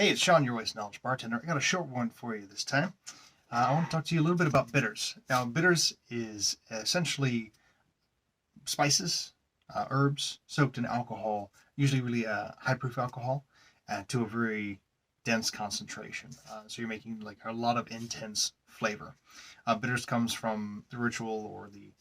Hey, it's Sean, your Voice Knowledge Bartender. I got a short one for you this time. I want to talk to you a little bit about bitters. Now, bitters is essentially spices, herbs soaked in alcohol, usually really high proof alcohol, to a very dense concentration. So you're making like a lot of intense flavor. Bitters comes from the ritual or the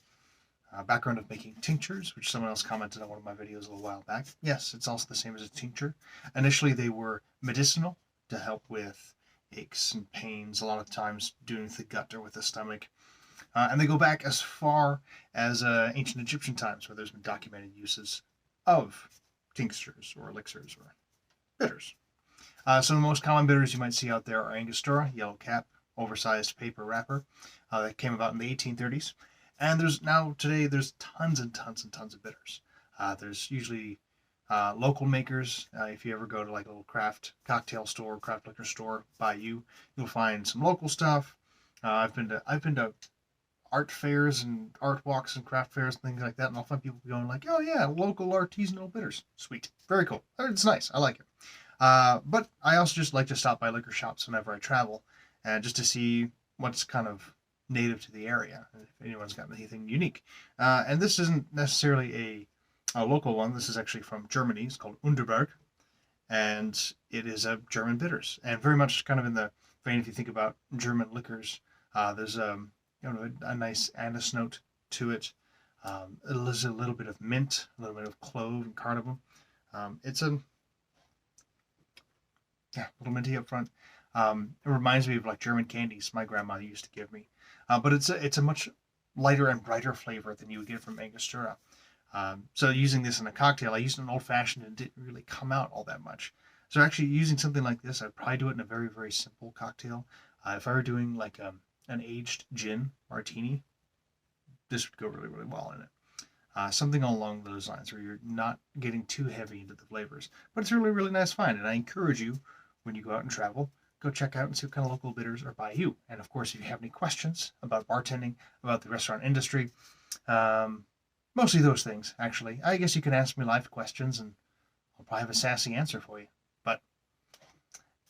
background of making tinctures, which someone else commented on one of my videos a little while back. Yes, it's also the same as a tincture. Initially, they were medicinal to help with aches and pains, a lot of times doing with the gut or with the stomach. And they go back as far as ancient Egyptian times, where there's been documented uses of tinctures or elixirs or bitters. Some of the most common bitters you might see out there are Angostura, yellow cap, oversized paper wrapper, that came about in the 1830s. And there's tons and tons and tons of bitters. There's usually local makers. If you ever go to like a little craft cocktail store, craft liquor store by you, you'll find some local stuff. I've been to art fairs and art walks and craft fairs and things like that, and I'll find people going like, "Oh yeah, local artisanal bitters, sweet, very cool. It's nice. I like it." But I also just like to stop by liquor shops whenever I travel, and just to see what's kind of native to the area, if anyone's got anything unique. And this isn't necessarily a local one. This is actually from Germany. It's called Underberg, and it is a German bitters, and very much kind of in the vein. If you think about German liquors, there's a nice anise note to it. There's a little bit of mint, a little bit of clove and cardamom. It's a little minty up front. It reminds me of like German candies my grandma used to give me, but it's a much lighter and brighter flavor than you would get from Angostura. So using this in a cocktail, I used an old fashioned and it didn't really come out all that much. So actually using something like this, I'd probably do it in a very, very simple cocktail. If I were doing like an aged gin martini, this would go really, really well in it. Something along those lines where you're not getting too heavy into the flavors. But it's really, really nice find. And I encourage you, when you go out and travel, go check out and see what kind of local bitters are by you. And of course, if you have any questions about bartending, about the restaurant industry, um, mostly those things, actually. I guess you can ask me live questions and I'll probably have a sassy answer for you. But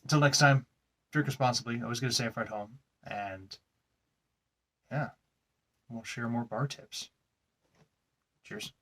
until next time, drink responsibly. Always good to safe at home. And yeah, we'll share more bar tips. Cheers.